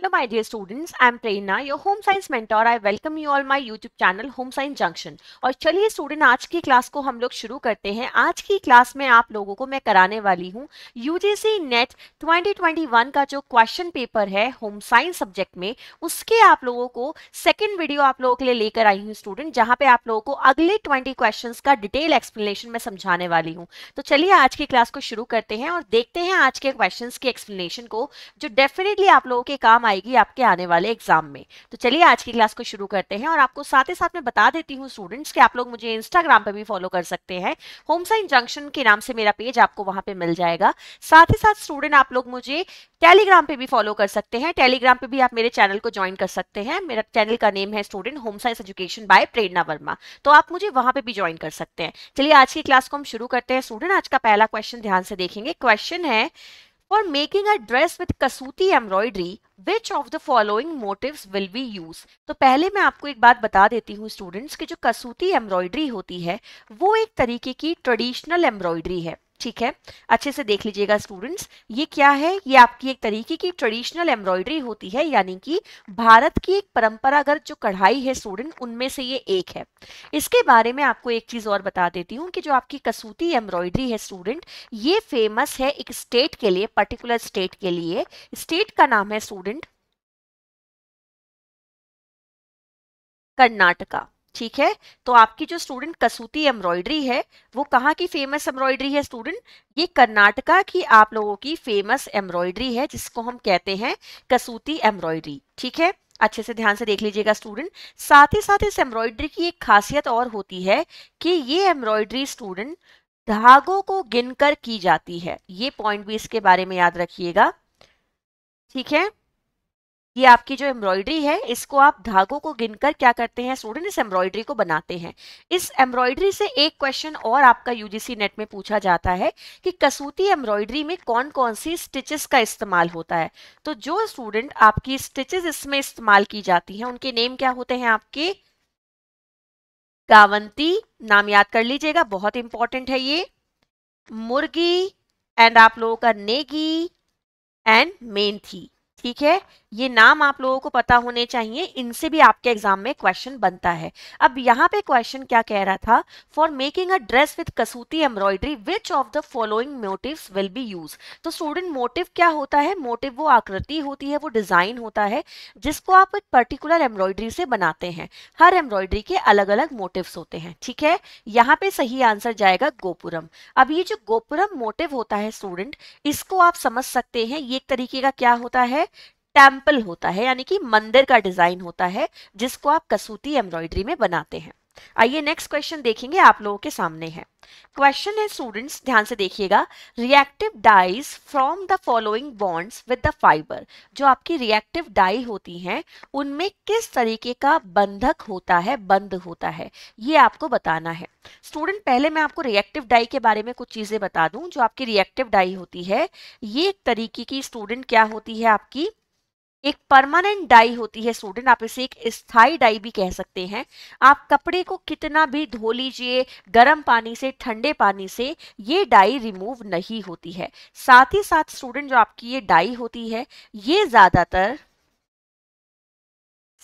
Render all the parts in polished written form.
Hello my dear students, I am Prerna, your home science mentor. I welcome you all my YouTube channel Home Science Junction. और चलिए student आज की class को हम लोग शुरू करते हैं। आज की क्लास में आप लोगों को मैं कराने वाली हूँ UGC नेट 2021 का जो क्वेश्चन पेपर है होम साइंस सब्जेक्ट में, उसके आप लोगों को सेकेंड वीडियो आप लोगों के लिए लेकर आई हूँ स्टूडेंट, जहाँ पे आप लोगों को अगले 20 क्वेश्चन का डिटेल एक्सप्लेनेशन में समझाने वाली हूँ। तो चलिए आज की क्लास को शुरू करते हैं और देखते हैं आज के क्वेश्चन के एक्सप्लेनेशन को, जो डेफिनेटली आप लोगों के काम आएगी आपके आने वाले एग्जाम में। तो चलिए आज की क्लास को शुरू करते हैं और आपको साथ ही साथ में बता देती हूँ स्टूडेंट्स कि आप लोग मुझे इंस्टाग्राम पे भी फॉलो कर सकते हैं। होम साइंस जंक्शन के नाम से मेरा पेज आपको वहां पे मिल जाएगा। साथ ही साथ स्टूडेंट आप लोग मुझे टेलीग्राम पे भी फॉलो कर सकते हैं। टेलीग्राम पे भी आप मेरे चैनल को ज्वाइन कर सकते हैं। मेरा चैनल का नेम है student home science education by Prerna Verma, तो आप मुझे वहां पे भी ज्वाइन कर सकते हैं। चलिए आज की क्लास को हम शुरू करते हैं स्टूडेंट। आज का पहला क्वेश्चन ध्यान से देखेंगे। क्वेश्चन है, For making a dress with Kasuti embroidery, which of the following motifs will be used? तो पहले मैं आपको एक बात बता देती हूँ स्टूडेंट्स कि जो कसूती एम्ब्रॉयडरी होती है वो एक तरीके की ट्रेडिशनल एम्ब्रॉयडरी है। ठीक है, अच्छे से देख लीजिएगा स्टूडेंट्स, ये क्या है? ये आपकी एक तरीके की ट्रेडिशनल एम्ब्रॉयडरी होती है, यानी कि भारत की एक परंपरागत जो कढ़ाई है स्टूडेंट, उनमें से ये एक है। इसके बारे में आपको एक चीज और बता देती हूँ कि जो आपकी कसूती एम्ब्रॉयडरी है स्टूडेंट, ये फेमस है एक स्टेट के लिए, पर्टिकुलर स्टेट के लिए। स्टेट का नाम है स्टूडेंट कर्नाटका। ठीक है, तो आपकी जो स्टूडेंट कसूती एम्ब्रॉयडरी है वो कहाँ की फेमस एम्ब्रॉयडरी है स्टूडेंट? ये कर्नाटका की आप लोगों की फेमस एम्ब्रॉयडरी है, जिसको हम कहते हैं कसूती एम्ब्रॉयडरी। ठीक है, अच्छे से ध्यान से देख लीजिएगा स्टूडेंट। साथ ही साथ इस एम्ब्रॉयडरी की एक खासियत और होती है कि ये एम्ब्रॉयडरी स्टूडेंट धागों को गिनकर की जाती है। ये पॉइंट भी इसके बारे में याद रखिएगा। ठीक है, ये आपकी जो एम्ब्रॉयडरी है इसको आप धागों को गिनकर क्या करते हैं स्टूडेंट? इस एम्ब्रॉयडरी को बनाते हैं। इस एम्ब्रॉयडरी से एक क्वेश्चन और आपका यूजीसी नेट में पूछा जाता है कि कसूती एम्ब्रॉयडरी में कौन कौन सी स्टिचेस का इस्तेमाल होता है। तो जो स्टूडेंट आपकी स्टिचेस इसमें इस्तेमाल की जाती हैं उनके नेम क्या होते हैं आपके? गावंती, नाम याद कर लीजिएगा, बहुत इंपॉर्टेंट है ये। मुर्गी एंड आप लोगों का नेगी एंड मेंथी। ठीक है, ये नाम आप लोगों को पता होने चाहिए, इनसे भी आपके एग्जाम में क्वेश्चन बनता है। अब यहाँ पे क्वेश्चन क्या कह रहा था? For making a dress with Kasuti embroidery which of the following motifs will be use. तो स्टूडेंट मोटिव क्या होता है? मोटिव वो आकृति होती है, वो डिजाइन होता है जिसको आप एक पर्टिकुलर एम्ब्रॉयडरी से बनाते हैं। हर एम्ब्रॉयडरी के अलग अलग मोटिव्स होते हैं। ठीक है, यहाँ पे सही आंसर जाएगा गोपुरम। अब ये जो गोपुरम मोटिव होता है स्टूडेंट, इसको आप समझ सकते हैं, ये एक तरीके का क्या होता है? टेम्पल होता है, यानी कि मंदिर का डिजाइन होता है जिसको आप कसूती एम्ब्रॉयडरी में बनाते हैं। आइए नेक्स्ट क्वेश्चन देखेंगे, आप लोगों के सामने है। क्वेश्चन है स्टूडेंट्स, ध्यान से देखिएगा। Reactive dyes from the following bonds with the fibre. जो आपकी रिएक्टिव डाई होती हैं उनमें किस तरीके का बंधक होता है, बंध होता है, ये आपको बताना है स्टूडेंट। पहले मैं आपको रिएक्टिव डाई के बारे में कुछ चीजें बता दूं। जो आपकी रिएक्टिव डाई होती है ये एक तरीके की स्टूडेंट क्या होती है? आपकी एक परमानेंट डाई होती है स्टूडेंट, आप इसे एक स्थायी डाई भी कह सकते हैं। आप कपड़े को कितना भी धो लीजिए गर्म पानी से, ठंडे पानी से, ये डाई रिमूव नहीं होती है। साथ ही साथ स्टूडेंट जो आपकी ये डाई होती है ये ज्यादातर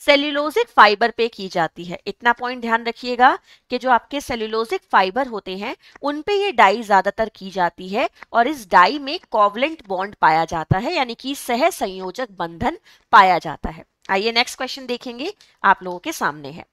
सेल्यूलोजिक फाइबर पे की जाती है। इतना पॉइंट ध्यान रखिएगा कि जो आपके सेल्यूलोजिक फाइबर होते हैं उन पे ये डाई ज्यादातर की जाती है और इस डाई में कोवलेंट बॉन्ड पाया जाता है, यानी कि सह संयोजक बंधन पाया जाता है। आइए नेक्स्ट क्वेश्चन देखेंगे, आप लोगों के सामने है।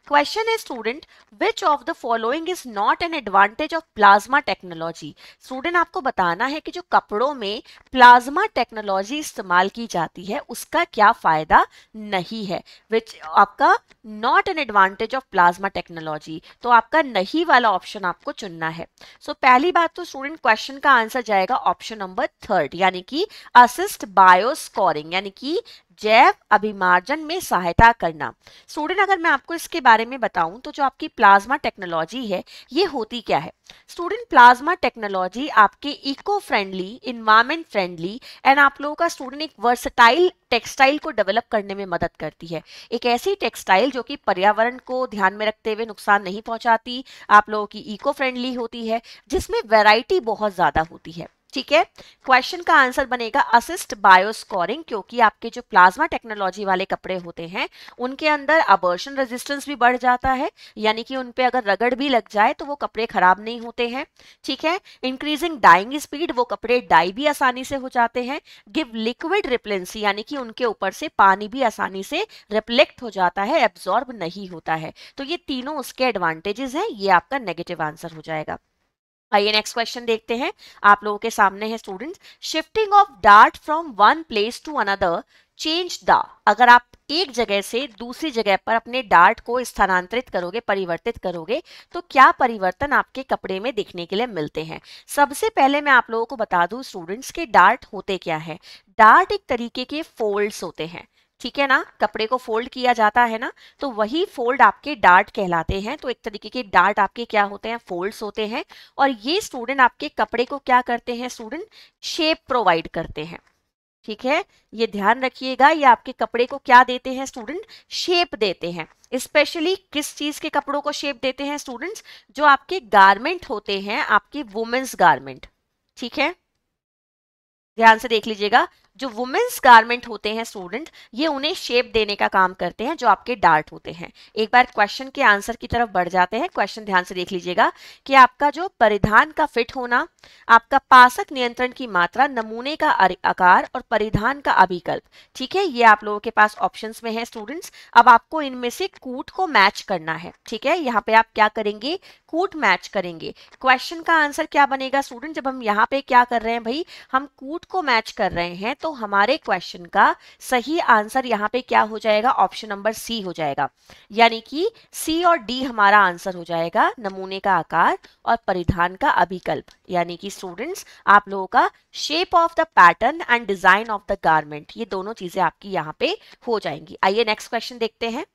क्वेश्चन है student, which of the following is not an advantage of plasma technology. Student आपको बताना है कि जो कपड़ों में प्लाज्मा टेक्नोलॉजी इस्तेमाल की जाती है उसका क्या फायदा नहीं है। विच आपका not an advantage of plasma technology, तो आपका नहीं वाला ऑप्शन आपको चुनना है। सो पहली बात तो स्टूडेंट क्वेश्चन का आंसर जाएगा ऑप्शन नंबर 3, यानी कि असिस्ट बायोस्कोरिंग, यानी कि जैव अभिमार्जन में सहायता करना। स्टूडेंट अगर मैं आपको इसके बारे में बताऊं तो जो आपकी प्लाज्मा टेक्नोलॉजी है ये होती क्या है? स्टूडेंट प्लाज्मा टेक्नोलॉजी आपके eco friendly, environment friendly and आप लोगों का स्टूडेंट एक वर्सटाइल टेक्सटाइल को डेवलप करने में मदद करती है। एक ऐसी टेक्सटाइल जो कि पर्यावरण को ध्यान में रखते हुए नुकसान नहीं पहुंचाती, आप लोगों की इको फ्रेंडली होती है, जिसमें वैरायटी बहुत ज्यादा होती है। ठीक है। क्वेश्चन का आंसर बनेगा असिस्ट बायो स्कोरिंग, क्योंकि आपके जो प्लाज्मा टेक्नोलॉजी वाले कपड़े होते हैं उनके अंदर अबॉर्शन रेजिस्टेंस भी बढ़ जाता है, यानी कि उन पे अगर रगड़ भी लग जाए तो वो कपड़े खराब नहीं होते हैं। ठीक है। इंक्रीजिंग डाइंग स्पीड, वो कपड़े डाई भी आसानी से हो जाते हैं। गिव लिक्विड रिप्लेंसी, यानी कि उनके ऊपर से पानी भी आसानी से रिफ्लेक्ट हो जाता है, एब्जॉर्ब नहीं होता है। तो ये तीनों उसके एडवांटेजेस हैं, ये आपका नेगेटिव आंसर हो जाएगा। आइए नेक्स्ट क्वेश्चन देखते हैं। आप लोगों के सामने है students, shifting of dirt from one place to another change the. अगर आप एक जगह से दूसरी जगह पर अपने डार्ट को स्थानांतरित करोगे, परिवर्तित करोगे, तो क्या परिवर्तन आपके कपड़े में देखने के लिए मिलते हैं। सबसे पहले मैं आप लोगों को बता दूं स्टूडेंट्स के डार्ट होते क्या है। डार्ट एक तरीके के फोल्ड्स होते हैं, ठीक है ना, कपड़े को फोल्ड किया जाता है ना, तो वही फोल्ड आपके डार्ट कहलाते हैं। तो एक तरीके के डार्ट आपके क्या होते हैं, फोल्ड्स होते हैं। और ये स्टूडेंट आपके कपड़े को क्या करते हैं स्टूडेंट, शेप प्रोवाइड करते हैं। ठीक है, ये ध्यान रखिएगा, ये आपके कपड़े को क्या देते हैं स्टूडेंट, शेप देते हैं। स्पेशली किस चीज के कपड़ों को शेप देते हैं स्टूडेंट्स, जो आपके गारमेंट होते हैं, आपके वुमेन्स गारमेंट। ठीक है, ध्यान से देख लीजिएगा, जो वुमेन्स गारमेंट होते हैं स्टूडेंट, ये उन्हें शेप देने का काम करते हैं, जो आपके डार्ट होते हैं। एक बार क्वेश्चन के आंसर की तरफ बढ़ जाते हैं। क्वेश्चन ध्यान से देख लीजिएगा कि आपका जो परिधान का फिट होना, आपका पासक नियंत्रण की मात्रा, नमूने का आकार और परिधान का अभिकल्प। ठीक है, ये आप लोगों के पास ऑप्शंस में है स्टूडेंट्स। अब आपको इनमें से कूट को मैच करना है। ठीक है, यहाँ पे आप क्या करेंगे, कूट मैच करेंगे। क्वेश्चन का आंसर क्या बनेगा स्टूडेंट, जब हम यहाँ पे क्या कर रहे हैं भाई, हम कूट को मैच कर रहे हैं, तो हमारे क्वेश्चन का सही आंसर यहाँ पे क्या हो जाएगा, ऑप्शन नंबर सी हो जाएगा। यानी कि सी और डी हमारा आंसर हो जाएगा, नमूने का आकार और परिधान का अभिकल्प। यानी कि स्टूडेंट्स आप लोगों का shape of the pattern and design of the garment, ये दोनों चीजें आपकी यहाँ पे हो जाएंगी। आइए नेक्स्ट क्वेश्चन देखते हैं।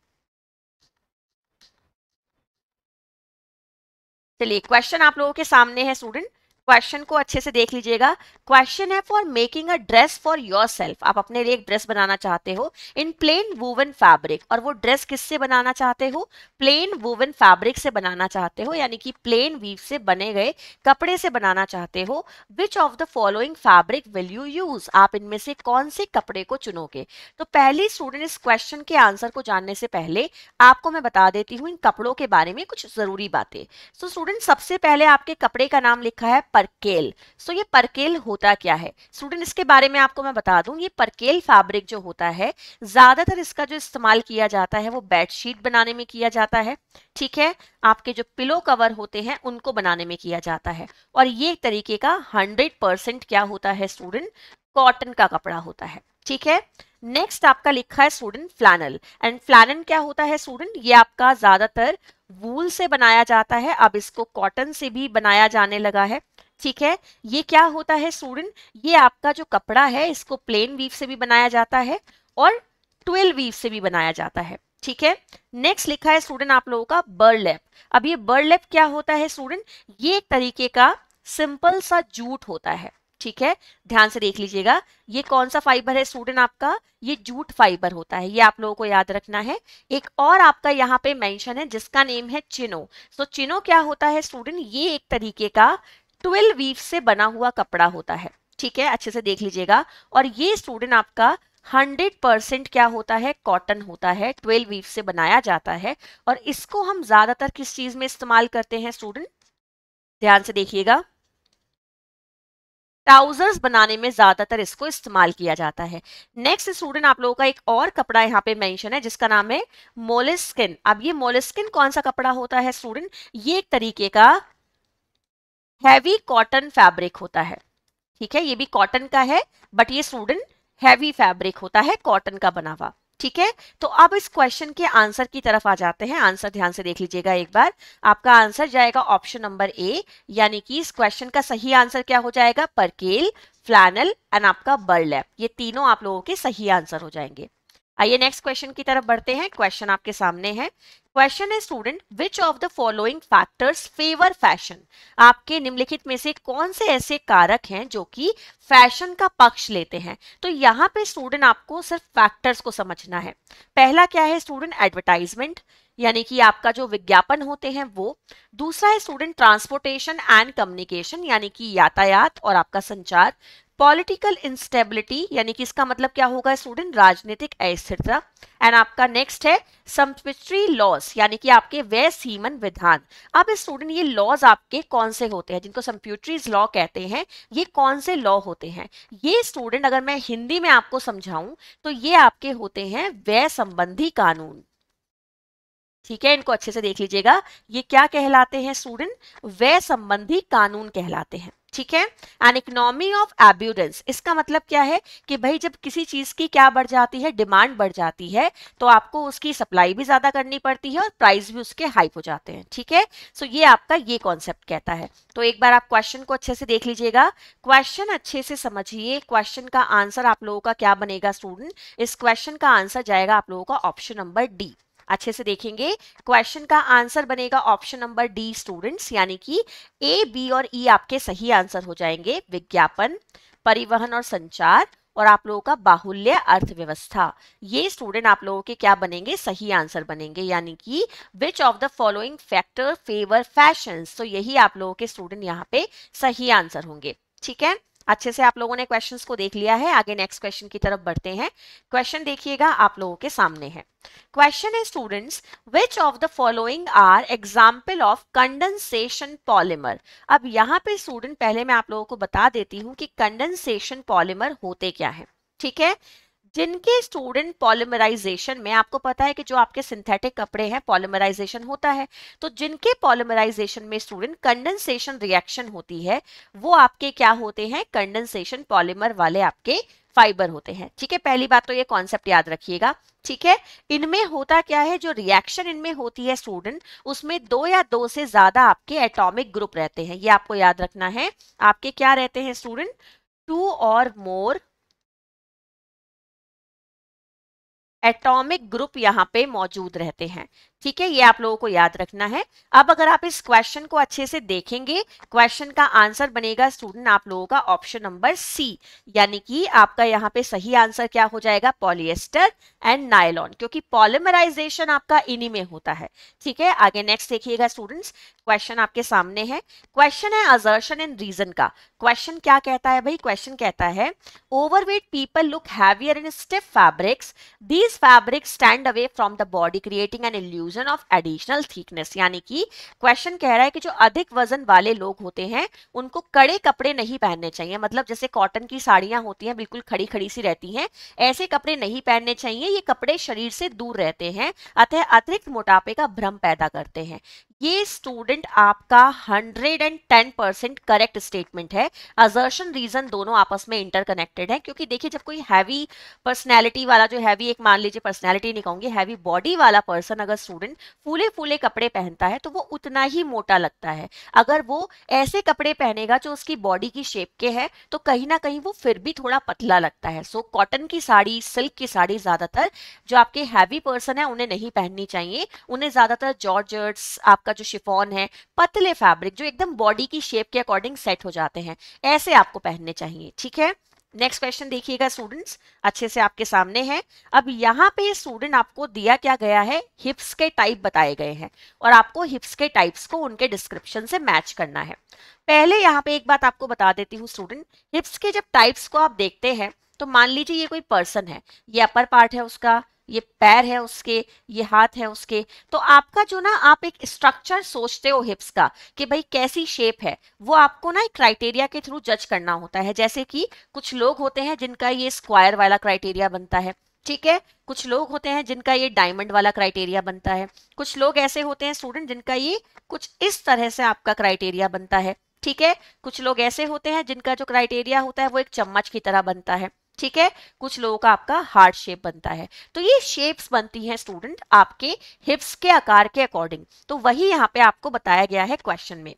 चलिए, क्वेश्चन आप लोगों के सामने है स्टूडेंट, क्वेश्चन को अच्छे से देख लीजिएगा। क्वेश्चन है for making a dress for yourself, आप अपने लिए एक ड्रेस बनाना चाहते हो इन प्लेन वूवन फैब्रिक, और वो ड्रेस किससे बनाना चाहते हो, प्लेन वूवन फैब्रिक से बनाना चाहते हो, यानी कि प्लेन वीव से बने गए कपड़े से बनाना चाहते हो। विच of the following fabric will you use, आप इनमें से कौन से कपड़े को चुनोगे। तो पहली स्टूडेंट, इस क्वेश्चन के आंसर को जानने से पहले आपको मैं बता देती हूँ इन कपड़ों के बारे में कुछ जरूरी बातें। तो स्टूडेंट सबसे पहले आपके कपड़े का नाम लिखा है परकेल। सो ये परकेल होता क्या है स्टूडेंट, इसके बारे में आपको मैं बता दूं। ये परकेल फैब्रिक जो होता है, ज्यादातर इसका जो इस्तेमाल किया जाता है वो बेडशीट बनाने में किया जाता है। ठीक है, आपके जो पिलो कवर होते हैं उनको बनाने में किया जाता है। और ये एक तरीके का 100% क्या होता है स्टूडेंट, कॉटन का कपड़ा होता है। ठीक है, नेक्स्ट आपका लिखा है स्टूडेंट फ्लैनल। एंड फ्लैनल क्या होता है स्टूडेंट, ये आपका ज्यादातर वूल से बनाया जाता है, अब इसको कॉटन से भी बनाया जाने लगा है। ठीक है, ये क्या होता है स्टूडेंट, ये आपका जो कपड़ा है इसको प्लेन वीव से भी बनाया जाता है और ट्विल वीव से भी बनाया जाता है। ठीक है, नेक्स्ट लिखा है स्टूडेंट आप लोगों का बर्लैप। अब ये बर्लैप क्या होता है स्टूडेंट, ये एक तरीके का सिंपल सा जूट होता है। ठीक है, ध्यान से देख लीजिएगा, ये कौन सा फाइबर है स्टूडेंट आपका, ये जूट फाइबर होता है, ये आप लोगों को याद रखना है। एक और आपका यहाँ पे मेंशन है जिसका नेम है चिनो। सो चिनो क्या होता है स्टूडेंट, ये एक तरीके का ट्विल वीव से बना हुआ कपड़ा होता है। ठीक है, अच्छे से देख लीजिएगा। और ये स्टूडेंट आपका 100% क्या होता है, कॉटन होता है, 12 वीव से बनाया जाता है। और इसको हम ज्यादातर किस चीज में इस्तेमाल करते हैं स्टूडेंट, ध्यान से देखिएगा, ट्राउजर्स बनाने में ज्यादातर इसको इस्तेमाल किया जाता है। नेक्स्ट स्टूडेंट आप लोगों का एक और कपड़ा यहाँ पे मेंशन है जिसका नाम है मोलिस्किन। अब ये मोलिस्किन कौन सा कपड़ा होता है स्टूडेंट, ये एक तरीके का हैवी कॉटन फैब्रिक होता है। ठीक है, ये भी कॉटन का है, बट ये स्टूडेंट हैवी फैब्रिक होता है, कॉटन का बना हुआ। ठीक है, तो अब इस क्वेश्चन के आंसर की तरफ आ जाते हैं। आंसर ध्यान से देख लीजिएगा एक बार, आपका आंसर जाएगा ऑप्शन नंबर ए, यानी कि इस क्वेश्चन का सही आंसर क्या हो जाएगा, परकेल, फ्लैनल एंड आपका बर्लैप, ये तीनों आप लोगों के सही आंसर हो जाएंगे। आइए नेक्स्ट क्वेश्चन की तरफ बढ़ते हैं। क्वेश्चन आपके सामने है। क्वेश्चन है student, which of the following factors favour fashion, आपके निम्नलिखित में से कौन से ऐसे कारक हैं जो कि फैशन का पक्ष लेते हैं। तो यहाँ पे स्टूडेंट आपको सिर्फ फैक्टर्स को समझना है। पहला क्या है स्टूडेंट, एडवर्टाइजमेंट। यानी कि आपका जो विज्ञापन होते हैं वो। दूसरा है स्टूडेंट ट्रांसपोर्टेशन एंड कम्युनिकेशन, यानी कि यातायात और आपका संचार। पॉलिटिकल इंस्टेबिलिटी, यानी कि इसका मतलब क्या होगा स्टूडेंट, राजनीतिक अस्थिरता। एंड आपका नेक्स्ट है सब्सिडरी लॉस, यानी कि आपके व्यय सीमन विधान। अब स्टूडेंट ये लॉज आपके कौन से होते हैं, जिनको सब्सिडरीज लॉ कहते हैं, ये कौन से लॉ होते हैं? ये स्टूडेंट अगर मैं हिंदी में आपको समझाऊं तो ये आपके होते हैं व्यय संबंधी कानून। ठीक है, इनको अच्छे से देख लीजिएगा, ये क्या कहलाते हैं स्टूडेंट, व्यय संबंधी कानून कहलाते हैं। ठीक है, एन इकोनॉमी ऑफ एब्यूडेंस, इसका मतलब क्या है कि भाई जब किसी चीज की क्या बढ़ जाती है, डिमांड बढ़ जाती है, तो आपको उसकी सप्लाई भी ज्यादा करनी पड़ती है और प्राइस भी उसके हाइप हो जाते हैं। ठीक है, सो ये आपका ये कॉन्सेप्ट कहता है। तो एक बार आप क्वेश्चन को अच्छे से देख लीजिएगा, क्वेश्चन अच्छे से समझिए, क्वेश्चन का आंसर आप लोगों का क्या बनेगा स्टूडेंट, इस क्वेश्चन का आंसर जाएगा आप लोगों का ऑप्शन नंबर डी। अच्छे से देखेंगे, क्वेश्चन का आंसर बनेगा ऑप्शन नंबर डी स्टूडेंट्स, यानी कि ए, बी और ई आपके सही आंसर हो जाएंगे। विज्ञापन, परिवहन और संचार, और आप लोगों का बाहुल्य अर्थव्यवस्था, ये स्टूडेंट आप लोगों के क्या बनेंगे, सही आंसर बनेंगे। यानी कि विच of the following factor favour fashion, तो यही आप लोगों के स्टूडेंट यहाँ पे सही आंसर होंगे। ठीक है, अच्छे से आप लोगों ने क्वेश्चंस को देख लिया है, आगे नेक्स्ट क्वेश्चन की तरफ बढ़ते हैं। क्वेश्चन देखिएगा आप लोगों के सामने है। क्वेश्चन है students, which of the following are example of condensation polymer. अब यहाँ पे स्टूडेंट पहले मैं आप लोगों को बता देती हूँ कि कंडेंसेशन पॉलीमर होते क्या है। ठीक है, जिनके स्टूडेंट पॉलीमराइजेशन में, आपको पता है कि जो आपके सिंथेटिक कपड़े हैं पॉलीमराइजेशन होता है, तो जिनके पॉलीमराइजेशन में स्टूडेंट कंडेंसेशन रिएक्शन होती है, वो आपके क्या होते हैं, कंडेंसेशन पॉलीमर वाले आपके फाइबर होते हैं। ठीक है, पहली बात तो ये कॉन्सेप्ट याद रखिएगा। ठीक है, इनमें होता क्या है, जो रिएक्शन इनमें होती है स्टूडेंट, उसमें दो या दो से ज्यादा आपके एटॉमिक ग्रुप रहते हैं, ये आपको याद रखना है। आपके क्या रहते हैं स्टूडेंट, 2 और मोर एटॉमिक ग्रुप यहाँ पे मौजूद रहते हैं। ठीक है, ये आप लोगों को याद रखना है। अब अगर आप इस क्वेश्चन को अच्छे से देखेंगे, क्वेश्चन का आंसर बनेगा स्टूडेंट आप लोगों का ऑप्शन नंबर सी, यानी कि आपका यहाँ पे सही आंसर क्या हो जाएगा, पॉलिएस्टर एंड नायलॉन, क्योंकि पॉलीमराइजेशन आपका इन्हीं में होता है। ठीक है, आगे नेक्स्ट देखिएगा स्टूडेंट्स, क्वेश्चन आपके सामने है। क्वेश्चन है असर्शन एंड रीजन का। क्वेश्चन क्या कहता है भाई, क्वेश्चन कहता है overweight people look heavier in stiff fabrics, these fabrics stand away from the body creating an illusion of additional thickness। यानी कि क्वेश्चन कह रहा है कि जो अधिक वजन वाले लोग होते हैं उनको कड़े कपड़े नहीं पहनने चाहिए, मतलब जैसे कॉटन की साड़ियां होती हैं बिल्कुल खड़ी खड़ी सी रहती हैं, ऐसे कपड़े नहीं पहनने चाहिए, ये कपड़े शरीर से दूर रहते हैं, अतः अतिरिक्त मोटापे का भ्रम पैदा करते हैं। ये स्टूडेंट आपका 110% करेक्ट स्टेटमेंट है। असर्शन रीजन दोनों आपस में इंटरकनेक्टेड है, क्योंकि देखिए जब कोई हैवी पर्सनैलिटी वाला, जो हैवी, एक मान लीजिए पर्सनैलिटी नहीं कहूंगी, हैवी बॉडी वाला पर्सन अगर स्टूडेंट फूले फूले कपड़े पहनता है तो वो उतना ही मोटा लगता है। अगर वो ऐसे कपड़े पहनेगा जो उसकी बॉडी की शेप के है तो कहीं ना कहीं वो फिर भी थोड़ा पतला लगता है। सो कॉटन की साड़ी, सिल्क की साड़ी ज्यादातर जो आपके हैवी पर्सन है उन्हें नहीं पहननी चाहिए, उन्हें ज्यादातर जॉर्जेट्स, आपका जो शिफॉन है, पतले फैब्रिक जो एकदम बॉडी की शेप के अकॉर्डिंग सेट हो जाते हैं, ऐसे आपको पहनने चाहिए। ठीक है, नेक्स्ट क्वेश्चन देखिएगा स्टूडेंट्स, अच्छे से आपके सामने है। अब यहाँ पे स्टूडेंट आपको दिया क्या गया है, हिप्स के टाइप बताए गए हैं और आपको हिप्स के टाइप्स को उनके डिस्क्रिप्शन से मैच करना है। पहले यहाँ पे एक बात आपको बता देती हूँ स्टूडेंट, हिप्स के जब टाइप्स को आप देखते हैं तो मान लीजिए ये कोई पर्सन है, ये अपर पार्ट है उसका, ये पैर है उसके, ये हाथ है उसके, तो आपका जो ना, आप एक स्ट्रक्चर सोचते हो हिप्स का कि भाई कैसी शेप है, वो आपको ना एक क्राइटेरिया के थ्रू जज करना होता है। जैसे कि कुछ लोग होते हैं जिनका ये स्क्वायर वाला क्राइटेरिया बनता है, ठीक है, कुछ लोग होते हैं जिनका ये डायमंड वाला क्राइटेरिया बनता है, कुछ लोग ऐसे होते हैं स्टूडेंट जिनका ये कुछ इस तरह से आपका क्राइटेरिया बनता है। ठीक है, कुछ लोग ऐसे होते हैं जिनका जो क्राइटेरिया होता है वो एक चम्मच की तरह बनता है। ठीक है, कुछ लोगों का आपका हार्ट शेप बनता है। तो ये शेप्स बनती हैं स्टूडेंट आपके हिप्स के आकार के अकॉर्डिंग, तो वही यहाँ पे आपको बताया गया है क्वेश्चन में।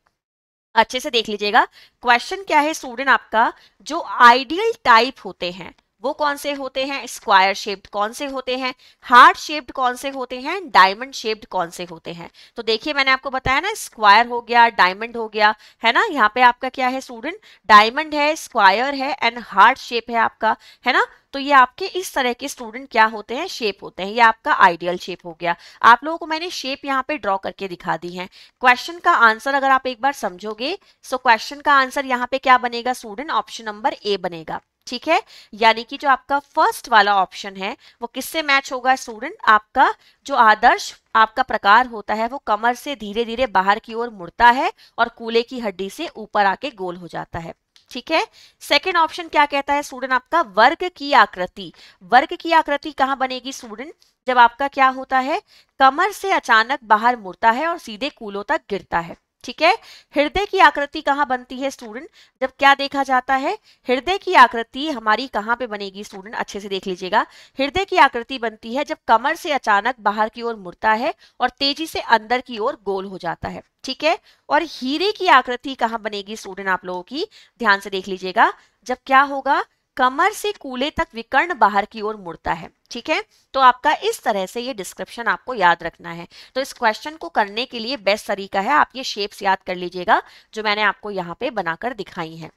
अच्छे से देख लीजिएगा, क्वेश्चन क्या है स्टूडेंट आपका, जो आइडियल टाइप होते हैं वो कौन से होते हैं, स्क्वायर शेप्ड कौन से होते हैं, हार्ट शेप्ड कौन से होते हैं, डायमंड शेप्ड कौन से होते हैं। तो देखिए मैंने आपको बताया ना, स्क्वायर हो गया, डायमंड हो गया, है ना। यहाँ पे आपका क्या है स्टूडेंट, डायमंड है, स्क्वायर है एंड हार्ट शेप है आपका, है ना। तो ये आपके इस तरह के स्टूडेंट क्या होते हैं, शेप होते हैं। ये आपका आइडियल शेप हो गया। आप लोगों को मैंने शेप यहाँ पे ड्रॉ करके दिखा दी है। क्वेश्चन का आंसर अगर आप एक बार समझोगे, सो क्वेश्चन का आंसर यहाँ पे क्या बनेगा स्टूडेंट, ऑप्शन नंबर ए बनेगा। ठीक है, यानी कि जो आपका फर्स्ट वाला ऑप्शन है वो किससे मैच होगा स्टूडेंट, आपका जो आदर्श आपका प्रकार होता है वो कमर से धीरे धीरे बाहर की ओर मुड़ता है और कूल्हे की हड्डी से ऊपर आके गोल हो जाता है। ठीक है, सेकेंड ऑप्शन क्या कहता है स्टूडेंट, आपका वर्ग की आकृति। वर्ग की आकृति कहां बनेगी स्टूडेंट, जब आपका क्या होता है, कमर से अचानक बाहर मुड़ता है और सीधे कूलों तक गिरता है। ठीक है, हृदय की आकृति कहां बनती है स्टूडेंट, जब क्या देखा जाता है, हृदय की आकृति हमारी कहां पे बनेगी स्टूडेंट, अच्छे से देख लीजिएगा। हृदय की आकृति बनती है जब कमर से अचानक बाहर की ओर मुड़ता है और तेजी से अंदर की ओर गोल हो जाता है। ठीक है, और हीरे की आकृति कहां बनेगी स्टूडेंट, आप लोगों की ध्यान से देख लीजिएगा, जब क्या होगा, कमर से कूल्हे तक विकर्ण बाहर की ओर मुड़ता है। ठीक है, तो आपका इस तरह से ये डिस्क्रिप्शन आपको याद रखना है। तो इस क्वेश्चन को करने के लिए बेस्ट तरीका है आप ये शेप्स याद कर लीजिएगा जो मैंने आपको यहाँ पे बनाकर दिखाई हैं।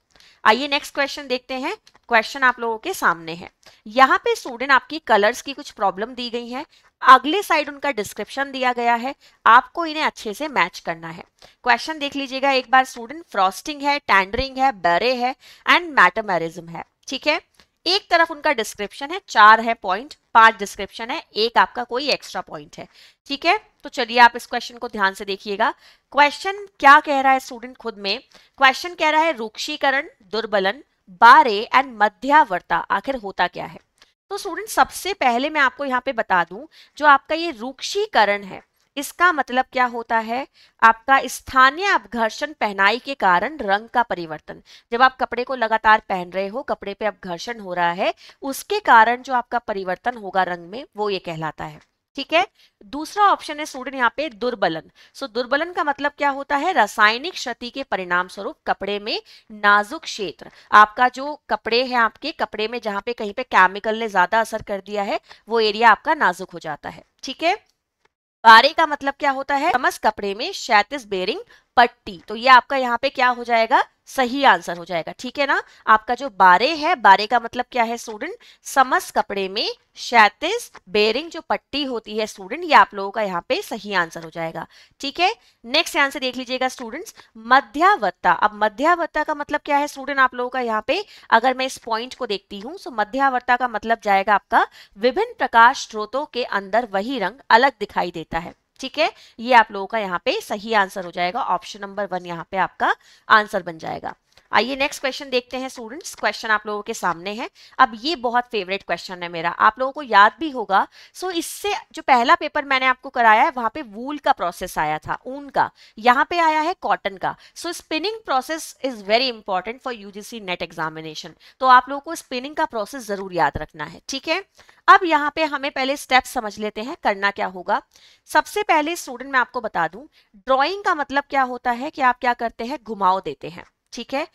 आइए नेक्स्ट क्वेश्चन देखते हैं। क्वेश्चन आप लोगों के सामने है। यहाँ पे स्टूडेंट आपकी कलर्स की कुछ प्रॉब्लम दी गई है, अगले साइड उनका डिस्क्रिप्शन दिया गया है, आपको इन्हें अच्छे से मैच करना है। क्वेश्चन देख लीजिएगा एक बार स्टूडेंट, फ्रॉस्टिंग है, टेंडरिंग है, बेरे है एंड मैटरमेरिज्म है। ठीक है, एक तरफ उनका डिस्क्रिप्शन है, 4 है पॉइंट, 5 डिस्क्रिप्शन है, एक आपका कोई एक्स्ट्रा पॉइंट है। ठीक है, तो चलिए आप इस क्वेश्चन को ध्यान से देखिएगा। क्वेश्चन क्या कह रहा है स्टूडेंट खुद में, क्वेश्चन कह रहा है रुक्षीकरण, दुर्बलन, बारे एंड मध्यावर्ता आखिर होता क्या है। तो स्टूडेंट सबसे पहले मैं आपको यहाँ पे बता दूं, जो आपका ये रुक्षीकरण है इसका मतलब क्या होता है, आपका स्थानीय अपघर्षण पहनाई के कारण रंग का परिवर्तन। जब आप कपड़े को लगातार पहन रहे हो, कपड़े पे अपघर्षण हो रहा है, उसके कारण जो आपका परिवर्तन होगा रंग में वो ये कहलाता है। ठीक है, दूसरा ऑप्शन है स्टूडेंट यहाँ पे दुर्बलन। सो दुर्बलन का मतलब क्या होता है, रासायनिक क्षति के परिणाम स्वरूप कपड़े में नाजुक क्षेत्र, आपका जो कपड़े हैं आपके कपड़े में जहां पे कहीं पे केमिकल ने ज्यादा असर कर दिया है वो एरिया आपका नाजुक हो जाता है। ठीक है, बारे का मतलब क्या होता है, समस्त कपड़े में क्षैतिज बेरिंग पट्टी। तो ये आपका यहाँ पे क्या हो जाएगा, सही आंसर हो जाएगा। ठीक है ना, आपका जो बारे है, बारे का मतलब क्या है स्टूडेंट, समस्त कपड़े में क्षैतिज बेरिंग जो पट्टी होती है स्टूडेंट, ये आप लोगों का यहाँ पे सही आंसर हो जाएगा। ठीक है, नेक्स्ट आंसर देख लीजिएगा स्टूडेंट्स, मध्यावत्ता। अब मध्यावत्ता का मतलब क्या है स्टूडेंट, आप लोगों का यहाँ पे अगर मैं इस पॉइंट को देखती हूँ तो मध्यावत्ता का मतलब जाएगा आपका विभिन्न प्रकाश स्रोतों के अंदर वही रंग अलग दिखाई देता है। ठीक है, ये आप लोगों का यहाँ पे सही आंसर हो जाएगा, ऑप्शन नंबर 1 यहाँ पे आपका आंसर बन जाएगा। आइए नेक्स्ट क्वेश्चन देखते हैं स्टूडेंट्स। क्वेश्चन आप लोगों के सामने है। अब ये बहुत फेवरेट क्वेश्चन है मेरा, आप लोगों को याद भी होगा। सो इससे जो पहला पेपर मैंने आपको कराया है वहां पे वूल का प्रोसेस आया था, ऊन का, यहाँ पे आया है कॉटन का। So spinning process is very important for UGC NET examination, तो आप लोगों को स्पिनिंग का प्रोसेस जरूर याद रखना है। ठीक है, अब यहाँ पे हमें पहले स्टेप समझ लेते हैं, करना क्या होगा। सबसे पहले स्टूडेंट मैं आपको बता दूं, ड्राइंग का मतलब क्या होता है कि आप क्या करते हैं, घुमाव देते हैं। ठीक है,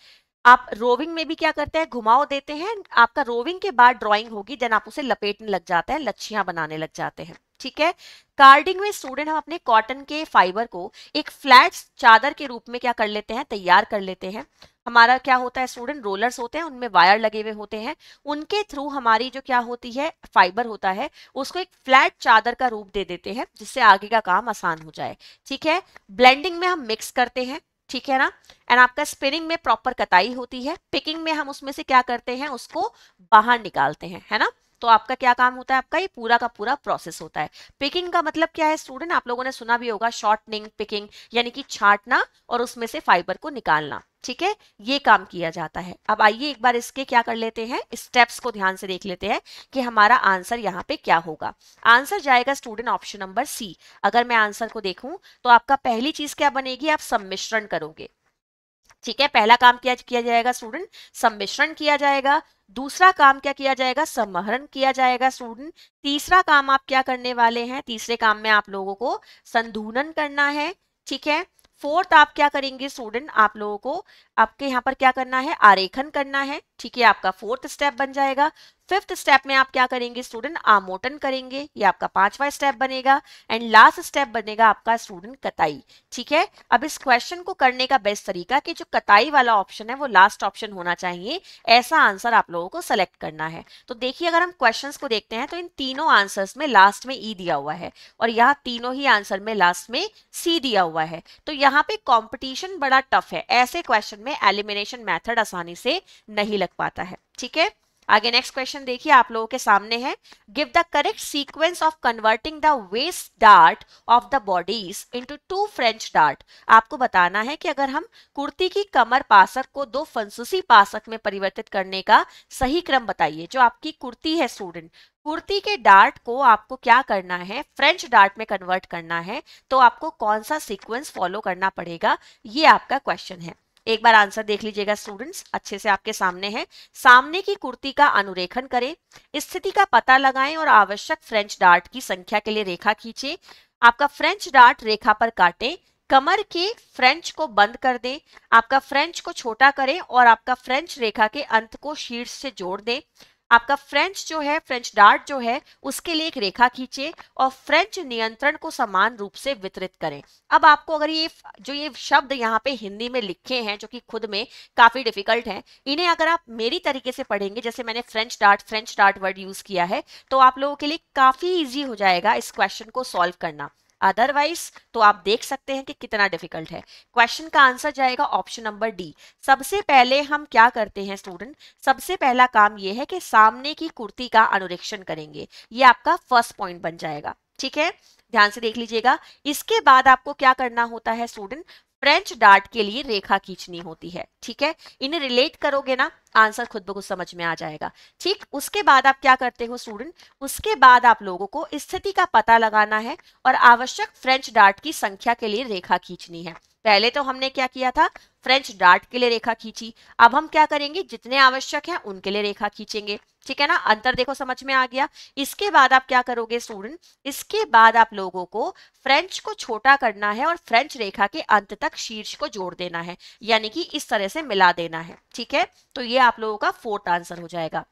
आप रोविंग में भी क्या करते हैं, घुमाव देते हैं। आपका रोविंग के बाद ड्राइंग होगी, देन आप उसे लपेटने लग जाते हैं, लच्छियां बनाने लग जाते हैं। ठीक है, कार्डिंग में स्टूडेंट हम अपने कॉटन के फाइबर को एक फ्लैट चादर के रूप में क्या कर लेते हैं, तैयार कर लेते हैं। हमारा क्या होता है स्टूडेंट, रोलर्स होते हैं, उनमें वायर लगे हुए होते हैं, उनके थ्रू हमारी जो क्या होती है फाइबर होता है उसको एक फ्लैट चादर का रूप दे देते हैं जिससे आगे का काम आसान हो जाए। ठीक है, ब्लेंडिंग में हम मिक्स करते हैं, ठीक है ना, एंड आपका स्पिनिंग में प्रॉपर कताई होती है, पिकिंग में हम उसमें से क्या करते हैं, उसको बाहर निकालते हैं, है ना। तो आपका क्या काम होता है, आपका ये पूरा का पूरा प्रोसेस होता है। पिकिंग का मतलब क्या है स्टूडेंट, आप लोगों ने सुना भी होगा, शॉर्टनिंग पिकिंग, यानी कि छांटना और उसमें से फाइबर को निकालना। ठीक है, ये काम किया जाता है। अब आइए एक बार इसके क्या कर लेते हैं, स्टेप्स को ध्यान से देख लेते हैं कि हमारा आंसर यहाँ पे क्या होगा। आंसर जाएगा स्टूडेंट ऑप्शन नंबर सी। अगर मैं आंसर को देखूं तो आपका पहली चीज क्या बनेगी, आप सम्मिश्रण करोगे। ठीक है, पहला काम क्या किया जाएगा स्टूडेंट, सम्मिश्रण किया जाएगा। दूसरा काम क्या किया जाएगा, सम्मरण किया जाएगा स्टूडेंट। तीसरा काम आप क्या करने वाले हैं, तीसरे काम में आप लोगों को संधूलन करना है। ठीक है, फोर्थ आप क्या करेंगे स्टूडेंट, आप लोगों को आपके यहाँ पर क्या करना है, आरेखन करना है, ठीक है, आपका 4th स्टेप बन जाएगा। 5th स्टेप में आप क्या करेंगे स्टूडेंट, आमोटन करेंगे, ये आपका 5वां स्टेप बनेगा। एंड लास्ट स्टेप बनेगा आपका स्टूडेंट कताई, ठीक है। अब इस क्वेश्चन को करने का बेस्ट तरीका कि जो कताई वाला ऑप्शन है वो लास्ट ऑप्शन होना चाहिए, ऐसा आंसर आप लोगों को सेलेक्ट करना है। तो देखिए अगर हम क्वेश्चंस को देखते हैं तो इन तीनों आंसर्स में लास्ट में ई दिया हुआ है और यहाँ तीनों ही आंसर में लास्ट में सी दिया हुआ है। तो यहाँ पे कंपटीशन बड़ा टफ है, ऐसे क्वेश्चन में एलिमिनेशन मेथड आसानी से नहीं लग पाता है, ठीक है। आगे नेक्स्ट क्वेश्चन देखिए आप लोगों के सामने है, give the correct sequence of converting the waste dirt of the bodies into 2 french dirt. आपको बताना है कि अगर हम कुर्ती की कमर पासक को 2 फंसूसी पासक में परिवर्तित करने का सही क्रम बताइए। जो आपकी कुर्ती है स्टूडेंट, कुर्ती के डार्ट को आपको क्या करना है, फ्रेंच डार्ट में कन्वर्ट करना है, तो आपको कौन सा सीक्वेंस फॉलो करना पड़ेगा, ये आपका क्वेश्चन है। एक बार आंसर देख लीजिएगा स्टूडेंट्स, अच्छे से आपके सामने है। सामने की कुर्ती का अनुरेखण करें, स्थिति का पता लगाएं और आवश्यक फ्रेंच डार्ट की संख्या के लिए रेखा खींचे। आपका फ्रेंच डार्ट रेखा पर काटें, कमर के फ्रेंच को बंद कर दें, आपका फ्रेंच को छोटा करें और आपका फ्रेंच रेखा के अंत को शीर्ष से जोड़ दें। आपका फ्रेंच जो है, फ्रेंच डार्ट जो है उसके लिए एक रेखा खींचे और फ्रेंच नियंत्रण को समान रूप से वितरित करें। अब आपको अगर ये शब्द यहाँ पे हिंदी में लिखे हैं जो कि खुद में काफी डिफिकल्ट हैं, इन्हें अगर आप मेरी तरीके से पढ़ेंगे, जैसे मैंने फ्रेंच डार्ट वर्ड यूज किया है, तो आप लोगों के लिए काफी इजी हो जाएगा इस क्वेश्चन को सॉल्व करना। अदरवाइज तो आप देख सकते हैं कि कितना डिफिकल्ट है। क्वेश्चन का आंसर जाएगा ऑप्शन नंबर डी। सबसे पहले हम क्या करते हैं स्टूडेंट, सबसे पहला काम यह है कि सामने की कुर्ती का अनुरीक्षण करेंगे, ये आपका फर्स्ट पॉइंट बन जाएगा, ठीक है। ध्यान से देख लीजिएगा। इसके बाद आपको क्या करना होता है स्टूडेंट, फ्रेंच डार्ट के लिए रेखा खींचनी होती है, ठीक है। इन्हें रिलेट करोगे ना, आंसर खुद ब खुद समझ में आ जाएगा, ठीक। उसके बाद आप क्या करते हो स्टूडेंट, उसके बाद आप लोगों को स्थिति का पता लगाना है और आवश्यक फ्रेंच डार्ट की संख्या के लिए रेखा खींचनी है। पहले तो हमने क्या किया था, फ्रेंच डार्ट के लिए रेखा खींची। अब हम क्या करेंगे, जितने आवश्यक हैं उनके लिए रेखा खींचेंगे, ठीक है ना। अंतर देखो समझ में आ गया। इसके बाद आप क्या करोगे स्टूडेंट, इसके बाद आप लोगों को फ्रेंच को छोटा करना है और फ्रेंच रेखा के अंत तक शीर्ष को जोड़ देना है, यानी कि इस तरह से मिला देना है, ठीक है। तो ये आप लोगों का 4th आंसर हो जाएगा,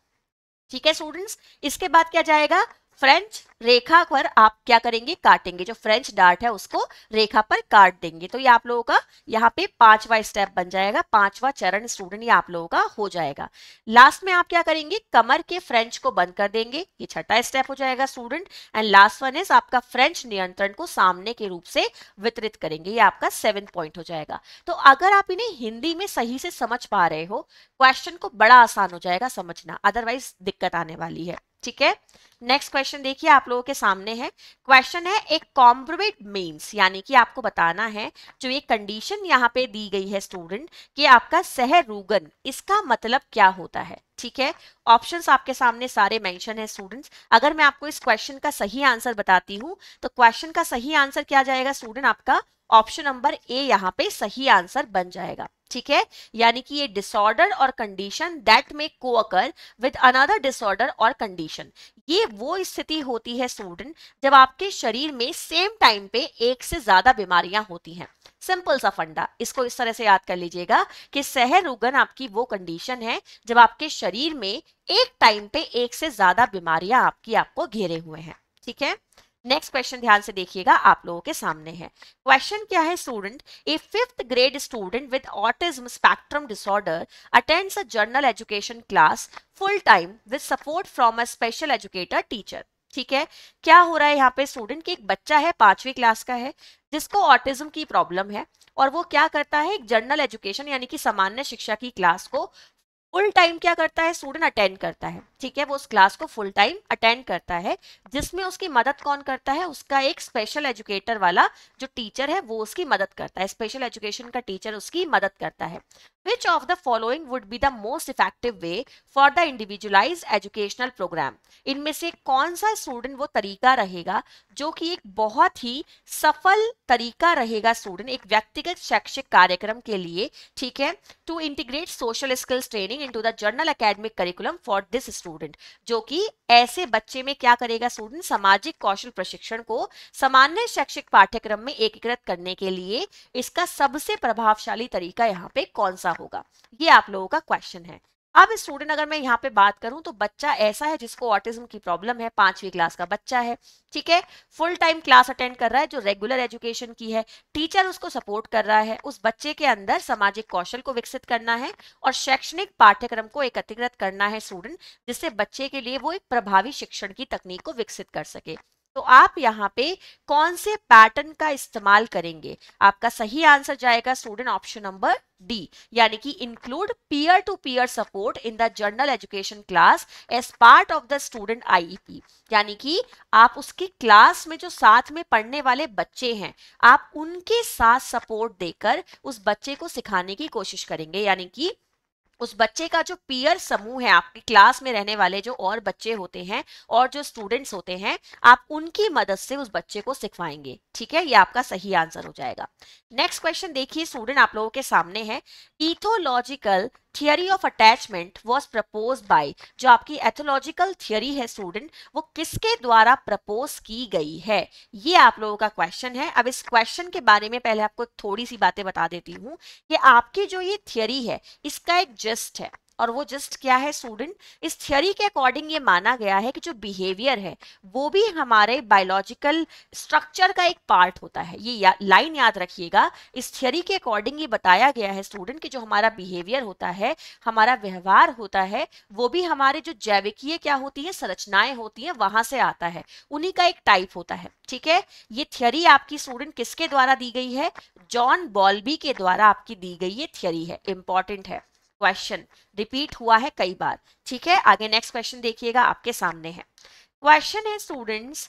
ठीक है स्टूडेंट्स। इसके बाद क्या जाएगा, फ्रेंच रेखा पर आप क्या करेंगे, काटेंगे, जो फ्रेंच डार्ट है उसको रेखा पर काट देंगे। तो ये आप लोगों का यहाँ पे 5वां स्टेप बन जाएगा, 5वां चरण स्टूडेंट ये आप लोगों का हो जाएगा। लास्ट में आप क्या करेंगे, कमर के फ्रेंच को बंद कर देंगे, ये 6ठा स्टेप हो जाएगा student. And last one is आपका फ्रेंच नियंत्रण को सामने के रूप से वितरित करेंगे, ये आपका 7th पॉइंट हो जाएगा। तो अगर आप इन्हें हिंदी में सही से समझ पा रहे हो, क्वेश्चन को बड़ा आसान हो जाएगा समझना, अदरवाइज दिक्कत आने वाली है, ठीक है। नेक्स्ट क्वेश्चन देखिए आप लोगों के सामने है। क्वेश्चन है एक कॉम्ब्रोवेट मीन्स, यानी कि आपको बताना है, जो ये कंडीशन यहाँ पे दी गई है स्टूडेंट कि आपका सहरुगन, इसका मतलब क्या होता है, ठीक है। ऑप्शंस आपके सामने सारे मेंशन है स्टूडेंट्स। अगर मैं आपको इस क्वेश्चन का सही आंसर बताती हूँ तो क्वेश्चन का सही आंसर क्या जाएगा स्टूडेंट, आपका ऑप्शन नंबर ए यहाँ पे सही आंसर बन जाएगा, ठीक है। यानी कि ये डिसऑर्डर और कंडीशन दैट में को अकर विद अनदर डिसऑर्डर और कंडीशन, ये वो स्थिति होती है स्टूडेंट जब आपके शरीर में सेम टाइम पे एक से ज्यादा बीमारियां होती हैं। सिंपल सा फंडा, इसको इस तरह से याद कर लीजिएगा कि सहरुगन आपकी वो कंडीशन है जब आपके शरीर में एक टाइम पे एक से ज्यादा बीमारियां आपको घेरे हुए हैं, ठीक है। नेक्स्ट क्वेश्चन ध्यान से देखिएगा आप लोगों के सामने है। क्वेश्चन क्या है student, A 5th grade student with autism spectrum disorder attends a general education class full time with support from a special educator teacher, ठीक है। क्या हो रहा है यहाँ पे स्टूडेंट कि एक बच्चा है 5वीं क्लास का है जिसको ऑटिज्म की प्रॉब्लम है और वो क्या करता है, एक जनरल एजुकेशन यानी कि सामान्य शिक्षा की क्लास को फुल टाइम क्या करता है स्टूडेंट, अटेंड करता है, ठीक है। वो उस क्लास को फुल टाइम अटेंड करता है, जिसमें उसकी मदद कौन करता है, उसका एक स्पेशल एजुकेटर वाला जो टीचर है वो उसकी मदद करता है, स्पेशल एजुकेशन का टीचर उसकी मदद करता है। Which of the following would be the most effective way for the individualized educational program? इनमें से कौन सा स्टूडेंट वो तरीका रहेगा जो कि एक बहुत ही सफल तरीका रहेगा स्टूडेंट एक व्यक्तिगत शैक्षिक कार्यक्रम के लिए, ठीक है, to integrate social skills training into the general academic curriculum for this student, जो कि ऐसे बच्चे में क्या करेगा स्टूडेंट, सामाजिक कौशल प्रशिक्षण को सामान्य शैक्षिक पाठ्यक्रम में एकीकृत करने के लिए इसका सबसे प्रभावशाली तरीका यहाँ पे कौन सा होगा, ये आप लोगों का क्वेश्चन है। अब स्टूडेंट अगर मैं यहाँ पे बात करूं तो बच्चा ऐसा है जिसको ऑटिज्म की प्रॉब्लम है, 5वीं क्लास का बच्चा है, ठीक है, फुल टाइम क्लास अटेंड कर रहा है जो रेगुलर एजुकेशन की है, टीचर उसको सपोर्ट कर रहा है, उस बच्चे के अंदर सामाजिक कौशल को विकसित करना है और शैक्षणिक पाठ्यक्रम को एकत्रित करना है स्टूडेंट, जिससे बच्चे के लिए वो एक प्रभावी शिक्षण की तकनीक को विकसित कर सके। तो आप यहाँ पे कौन से पैटर्न का इस्तेमाल करेंगे, आपका सही आंसर जाएगा स्टूडेंट ऑप्शन नंबर डी, यानी कि include peer to peer support in the general education class as part of the student IEP, यानी कि आप उसकी क्लास में जो साथ में पढ़ने वाले बच्चे हैं आप उनके साथ सपोर्ट देकर उस बच्चे को सिखाने की कोशिश करेंगे, यानी कि उस बच्चे का जो पीयर समूह है, आपकी क्लास में रहने वाले जो और बच्चे होते हैं और जो स्टूडेंट्स होते हैं, आप उनकी मदद से उस बच्चे को सिखवाएंगे, ठीक है, ये आपका सही आंसर हो जाएगा। नेक्स्ट क्वेश्चन देखिए स्टूडेंट आप लोगों के सामने है, ethological theory of attachment was proposed by, जो आपकी एथोलॉजिकल थियरी है स्टूडेंट वो किसके द्वारा प्रपोज की गई है, ये आप लोगों का क्वेश्चन है। अब इस क्वेश्चन के बारे में पहले आपको थोड़ी सी बातें बता देती हूँ कि आपकी जो ये थियरी है इसका एक जस्ट है, और वो जस्ट क्या है स्टूडेंट, इस थियरी के अकॉर्डिंग ये माना गया है कि जो बिहेवियर है वो भी हमारे बायोलॉजिकल स्ट्रक्चर का एक पार्ट होता है, ये लाइन याद रखिएगा, इस थियरी के अकॉर्डिंग ये बताया गया है स्टूडेंट कि जो हमारा बिहेवियर होता है, हमारा व्यवहार होता है, वो भी हमारे जो जैविकीय क्या होती है संरचनाएं होती है वहां से आता है, उन्हीं का एक टाइप होता है, ठीक है। ये थियरी आपकी स्टूडेंट किसके द्वारा दी गई है, जॉन बॉल्बी के द्वारा आपकी दी गई ये थियरी है, इंपॉर्टेंट है, क्वेश्चन रिपीट हुआ है कई बार, ठीक है। आगे नेक्स्ट क्वेश्चन देखिएगा आपके सामने है, क्वेश्चन है स्टूडेंट्स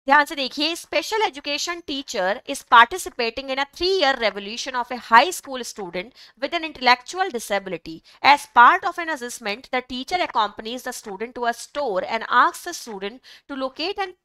ध्यान से देखिए, special education teacher is participating in a 3-year revolution of a high school student with an intellectual disability. As part of an assessment, the teacher accompanies the student to a store and asks the student to locate and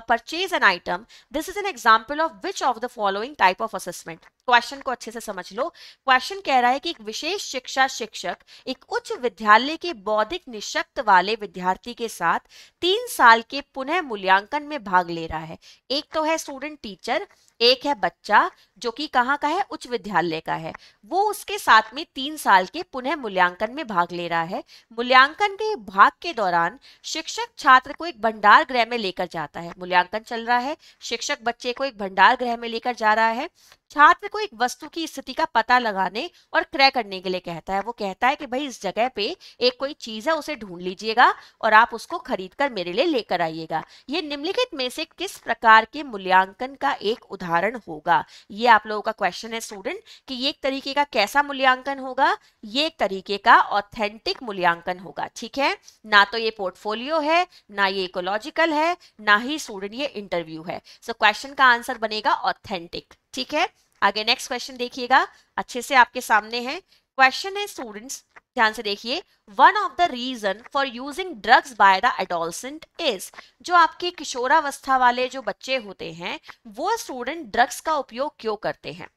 purchase an item. This is an example of which of the following type of assessment? Question को अच्छे से समझ लो, question कह रहा है कि एक विशेष शिक्षा शिक्षक एक उच्च विद्यालय के बौद्धिक निःशक्त वाले विद्यार्थी के साथ 3 साल के पुनः मूल्यांकन में भाग ले रहा है। एक तो है स्टूडेंट टीचर, एक है बच्चा जो कि कहाँ का है, उच्च विद्यालय का है, वो उसके साथ में 3 साल के पुनः मूल्यांकन में भाग ले रहा है। मूल्यांकन के भाग के दौरान शिक्षक छात्र को एक भंडार गृह में लेकर जाता है, मूल्यांकन चल रहा है, शिक्षक बच्चे को एक भंडार गृह में लेकर जा रहा है, छात्र को एक वस्तु की स्थिति का पता लगाने और क्रय करने के लिए कहता है। वो कहता है कि भाई इस जगह पे एक कोई चीज है उसे ढूंढ लीजिएगा और आप उसको खरीद कर मेरे लिए लेकर आइएगा। ये निम्नलिखित में से किस प्रकार के मूल्यांकन का एक उदाहरण होगा? ये आप लोगों का क्वेश्चन है स्टूडेंट कि ये एक तरीके का कैसा मूल्यांकन होगा? ये एक तरीके का ऑथेंटिक मूल्यांकन होगा, ठीक है। ना तो ये पोर्टफोलियो है, ना ये इकोलॉजिकल है, ना ही स्टूडेंट ये इंटरव्यू है। सो क्वेश्चन का आंसर बनेगा ऑथेंटिक, ठीक है। आगे नेक्स्ट क्वेश्चन देखिएगा, अच्छे से आपके सामने है। क्वेश्चन है स्टूडेंट्स ध्यान से देखिए, one of the reason for using drugs by the adolescent is, जो आपके किशोरावस्था वाले जो बच्चे होते हैं वो स्टूडेंट ड्रग्स का उपयोग क्यों करते हैं?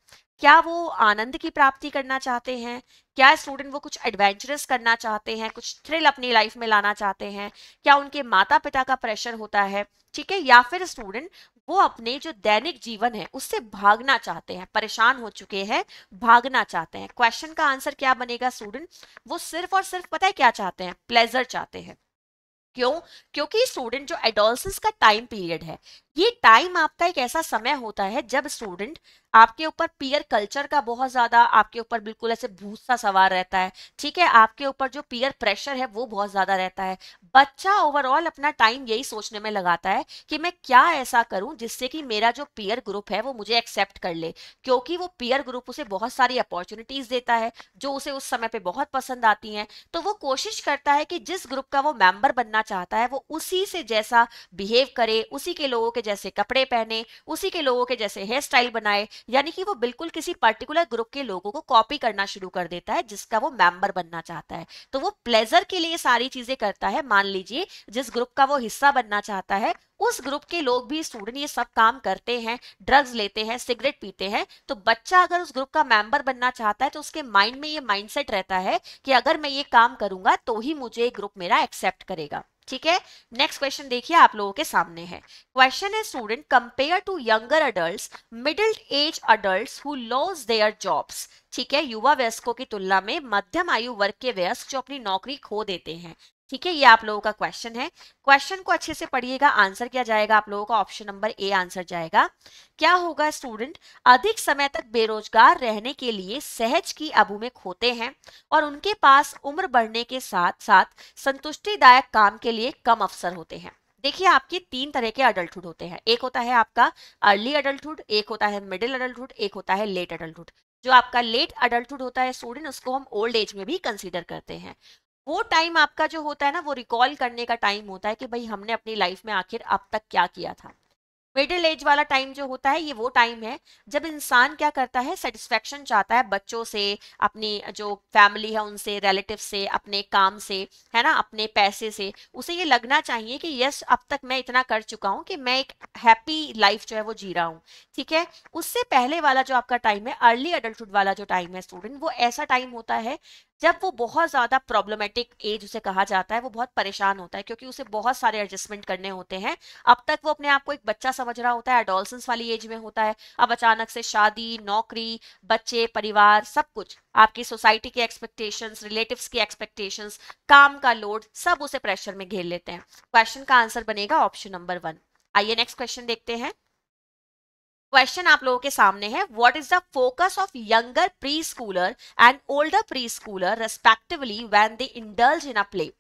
क्या वो आनंद की प्राप्ति करना चाहते हैं? क्या स्टूडेंट वो कुछ एडवेंचरस करना चाहते हैं, कुछ थ्रिल अपनी लाइफ में लाना चाहते हैं? क्या उनके माता पिता का प्रेशर होता है, ठीक है, या फिर स्टूडेंट वो अपने जो दैनिक जीवन है उससे भागना चाहते हैं, परेशान हो चुके हैं, भागना चाहते हैं? क्वेश्चन का आंसर क्या बनेगा स्टूडेंट? वो सिर्फ और सिर्फ पता है क्या चाहते हैं? प्लेजर चाहते हैं। क्यों? क्योंकि स्टूडेंट जो एडोलसेंस का टाइम पीरियड है, ये टाइम आपका एक ऐसा समय होता है जब स्टूडेंट आपके ऊपर पीयर कल्चर का बहुत ज्यादा आपके ऊपर बिल्कुल ऐसे भूत सा सवार रहता है, ठीक है, आपके ऊपर जो पीयर प्रेशर है वो बहुत ज्यादा रहता है। बच्चा ओवरऑल अपना टाइम यही सोचने में लगाता है कि मैं क्या ऐसा करूं जिससे कि मेरा जो पीयर ग्रुप है वो मुझे एक्सेप्ट कर ले, क्योंकि वो पीयर ग्रुप उसे बहुत सारी अपॉर्चुनिटीज देता है जो उसे उस समय पे बहुत पसंद आती हैं। तो वो कोशिश करता है कि जिस ग्रुप का वो मेंबर बनना चाहता है वो उसी से जैसा बिहेव करे, उसी के लोगों के जैसे कपड़े पहने, उसी के लोगों के जैसे हेयर स्टाइल बनाए, यानी कि वो बिल्कुल किसी पर्टिकुलर ग्रुप के लोगों को कॉपी करना शुरू कर देता है जिसका वो मेंबर बनना चाहता है। तो वो प्लेजर के लिए सारी चीजें करता है। मान लीजिए जिस ग्रुप का वो हिस्सा बनना चाहता है उस ग्रुप के लोग भी स्टूडेंट ये सब काम करते हैं, ड्रग्स लेते हैं, सिगरेट पीते हैं, तो बच्चा अगर उस ग्रुप का मेंबर बनना चाहता है तो उसके माइंड में ये माइंडसेट रहता है कि अगर मैं ये काम करूंगा तो ही मुझे ग्रुप मेरा एक्सेप्ट करेगा। ठीक है, नेक्स्ट क्वेश्चन देखिए आप लोगों के सामने है। क्वेश्चन है student, compare to younger adults middle age adults who lose their jobs. ठीक है, युवा वयस्कों की तुलना में मध्यम आयु वर्ग के वयस्क जो अपनी नौकरी खो देते हैं। ठीक है, ये आप लोगों का क्वेश्चन है। क्वेश्चन को अच्छे से पढ़िएगा, आंसर क्या जाएगा आप लोगों का, ऑप्शन नंबर ए आंसर जाएगा। क्या होगा स्टूडेंट, अधिक समय तक बेरोजगार रहने के लिए सहज की अबू में खोते हैं और उनके पास उम्र बढ़ने के साथ साथ संतुष्टिदायक काम के लिए कम अवसर होते हैं। देखिए, आपके तीन तरह के अडल्टहुड होते हैं, एक होता है आपका अर्ली अडल्टहुड, एक होता है मिडिल अडल्टहुड, एक होता है लेट अडल्टहुड। जो आपका लेट अडल्टहुड होता है स्टूडेंट, उसको हम ओल्ड एज में भी कंसीडर करते हैं। वो टाइम आपका जो होता है ना, वो रिकॉल करने का टाइम होता है कि भाई हमने अपनी लाइफ में आखिर अब तक क्या किया था। मिडिल एज वाला टाइम जो होता है, ये वो टाइम है जब इंसान क्या करता है, सेटिस्फेक्शन चाहता है बच्चों से, अपनी जो फैमिली है उनसे, रिलेटिव से, अपने काम से, है ना, अपने पैसे से। उसे ये लगना चाहिए कि यस, अब तक मैं इतना कर चुका हूं कि मैं एक हैप्पी लाइफ जो है वो जी रहा हूं। ठीक है, उससे पहले वाला जो आपका टाइम है, अर्ली अडल्टहुड वाला जो टाइम है स्टूडेंट, वो ऐसा टाइम होता है जब वो बहुत ज्यादा प्रॉब्लमेटिक एज उसे कहा जाता है, वो बहुत परेशान होता है क्योंकि उसे बहुत सारे एडजस्टमेंट करने होते हैं। अब तक वो अपने आप को एक बच्चा समझ रहा होता है, एडोलसेंस वाली एज में होता है, अब अचानक से शादी, नौकरी, बच्चे, परिवार, सब कुछ, आपकी सोसाइटी की एक्सपेक्टेशंस, रिलेटिव्स की एक्सपेक्टेशंस, काम का लोड, सब उसे प्रेशर में घेर लेते हैं। क्वेश्चन का आंसर बनेगा ऑप्शन नंबर 1। आइए नेक्स्ट क्वेश्चन देखते हैं। क्वेश्चन आप लोगों के सामने है, what is the focus of younger pre Schuler and older pre Schuler respectively when they indulge in a play.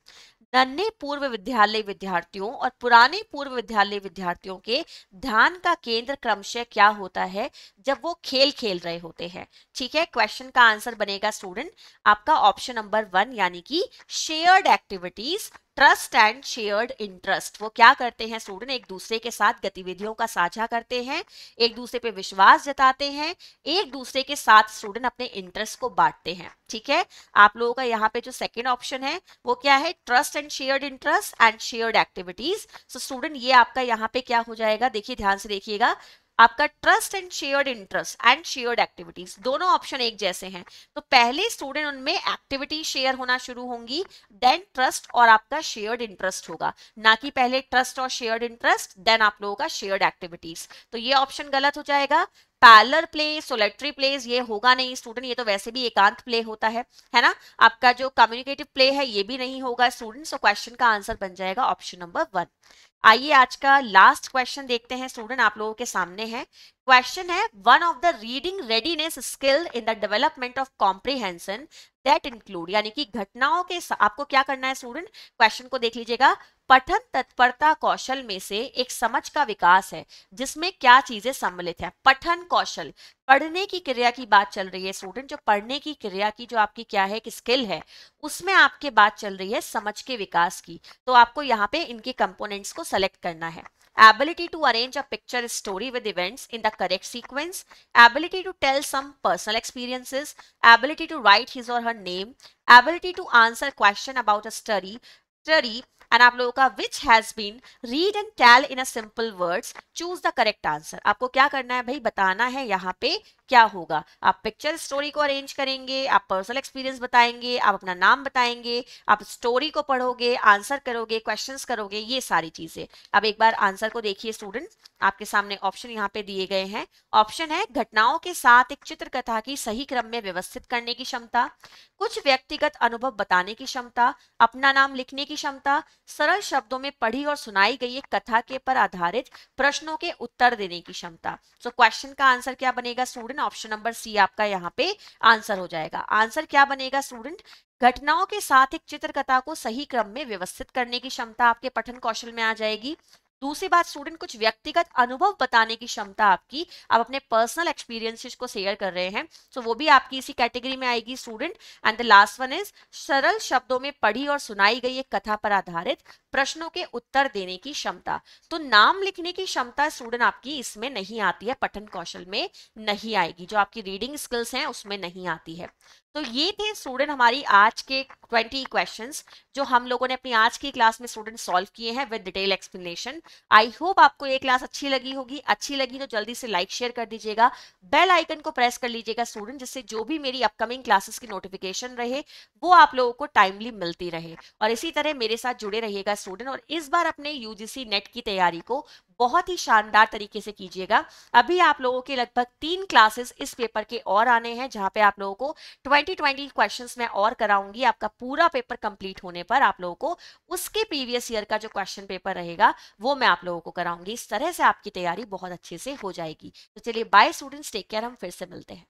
नन्हे पूर्व विद्यालय विद्यार्थियों और पुराने पूर्व विद्यालय विद्यार्थियों के ध्यान का केंद्र क्रमशः क्या होता है जब वो खेल खेल रहे होते हैं। ठीक है, क्वेश्चन का आंसर बनेगा स्टूडेंट आपका ऑप्शन नंबर 1, यानी कि shared activities, trust and shared interest. वो क्या करते हैं स्टूडेंट, एक दूसरे के साथ गतिविधियों का साझा करते हैं, एक दूसरे पे विश्वास जताते हैं, एक दूसरे के साथ स्टूडेंट अपने इंटरेस्ट को बांटते हैं। ठीक है, आप लोगों का यहाँ पे जो सेकंड ऑप्शन है वो क्या है, trust and shared interest and shared activities. So student ये आपका यहाँ पे क्या हो जाएगा, देखिए ध्यान से देखिएगा, आपका trust and shared interest and shared activities दोनों ऑप्शन एक जैसे हैं, तो पहले स्टूडेंट उनमें एक्टिविटी शेयर होना शुरू होंगी, देन ट्रस्ट और आपका शेयर्ड इंटरेस्ट होगा, ना कि पहले ट्रस्ट और शेयर्ड इंटरेस्ट देन आप लोगों का शेयर्ड एक्टिविटीज। तो ये ऑप्शन गलत हो जाएगा। पैरेलल प्ले, सोलेटरी प्लेज ये होगा नहीं स्टूडेंट, ये तो वैसे भी एकांत प्ले होता है ना। आपका जो कम्युनिकेटिव प्ले है ये भी नहीं होगा स्टूडेंट। सो क्वेश्चन का आंसर बन जाएगा ऑप्शन नंबर 1। आइए आज का लास्ट क्वेश्चन देखते हैं स्टूडेंट, आप लोगों के सामने है। क्वेश्चन है, one of the reading readiness skill in the development of comprehension that include, यानी कि घटनाओं के आपको क्या करना है स्टूडेंट, क्वेश्चन को देख लीजिएगा, पठन तत्परता कौशल में से एक समझ का विकास है जिसमें क्या चीजें सम्मिलित है। पठन कौशल, पढ़ने की क्रिया की बात चल रही है स्टूडेंट, जो पढ़ने की क्रिया की जो आपकी क्या है कि स्किल है, उसमें आपके बात चल रही है समझ के विकास की। तो आपको यहाँ पे इनके कंपोनेंट्स को सेलेक्ट करना है। ability to arrange a picture story with events in the correct sequence, ability to tell some personal experiences, ability to write his or her name, ability to answer question about a study and आप लोगों का which has been read and tell in a simple words, choose the correct answer. आपको क्या करना है भाई, बताना है यहाँ पे क्या होगा। आप पिक्चर स्टोरी को अरेंज करेंगे, आप पर्सनल एक्सपीरियंस बताएंगे, आप अपना नाम बताएंगे, आप स्टोरी को पढ़ोगे, आंसर करोगे, क्वेश्चंस करोगे, ये सारी चीजें। अब एक बार आंसर को देखिए स्टूडेंट, आपके सामने ऑप्शन यहाँ पे दिए गए हैं। ऑप्शन है, घटनाओं के साथ एक चित्रकथा की सही क्रम में व्यवस्थित करने की क्षमता, कुछ व्यक्तिगत अनुभव बताने की क्षमता, अपना नाम लिखने की क्षमता, सरल शब्दों में पढ़ी और सुनाई गई एक कथा के पर आधारित प्रश्नों के उत्तर देने की क्षमता। सो क्वेश्चन का आंसर क्या बनेगा स्टूडेंट, ऑप्शन नंबर सी आपका यहाँ पे आंसर हो जाएगा। आंसर क्या बनेगा स्टूडेंट, घटनाओं के साथ एक चित्रकथा को सही क्रम में व्यवस्थित करने की क्षमता आपके पठन कौशल में आ जाएगी। दूसरी बात स्टूडेंट, कुछ व्यक्तिगत अनुभव बताने की क्षमता आपकी, आप अपने पर्सनल एक्सपीरियंसेस को शेयर कर रहे हैं, सो वो भी आपकी इसी कैटेगरी में आएगी student. And the last one is सरल शब्दों में पढ़ी और सुनाई गई एक कथा पर आधारित प्रश्नों के उत्तर देने की क्षमता। तो नाम लिखने की क्षमता स्टूडेंट आपकी इसमें नहीं आती है, पठन कौशल में नहीं आएगी, जो आपकी रीडिंग स्किल्स हैं उसमें नहीं आती है। तो ये थे स्टूडेंट हमारी आज के 20 क्वेश्चंस जो हम लोगों ने अपनी आज की क्लास में स्टूडेंट सॉल्व किए हैं with detail explanation. I hope आपको ये क्लास अच्छी लगी होगी। अच्छी लगी तो जल्दी से लाइक शेयर कर दीजिएगा, बेल आइकन को प्रेस कर लीजिएगा स्टूडेंट, जिससे जो भी मेरी अपकमिंग क्लासेस की नोटिफिकेशन रहे वो आप लोगों को टाइमली मिलती रहे। और इसी तरह मेरे साथ जुड़े रहिएगा स्टूडेंट, और इस बार अपने यूजीसी नेट की तैयारी को बहुत ही शानदार तरीके से कीजिएगा। अभी आप लोगों के लगभग 3 क्लासेस इस पेपर के और आने हैं, जहां पे आप लोगों को 2020 क्वेश्चंस मैं और कराऊंगी। आपका पूरा पेपर कंप्लीट होने पर आप लोगों को उसके प्रीवियस ईयर का जो क्वेश्चन पेपर रहेगा वो मैं आप लोगों को कराऊंगी। इस तरह से आपकी तैयारी बहुत अच्छे से हो जाएगी। तो चलिए बाय स्टूडेंट्स, टेक केयर, हम फिर से मिलते हैं।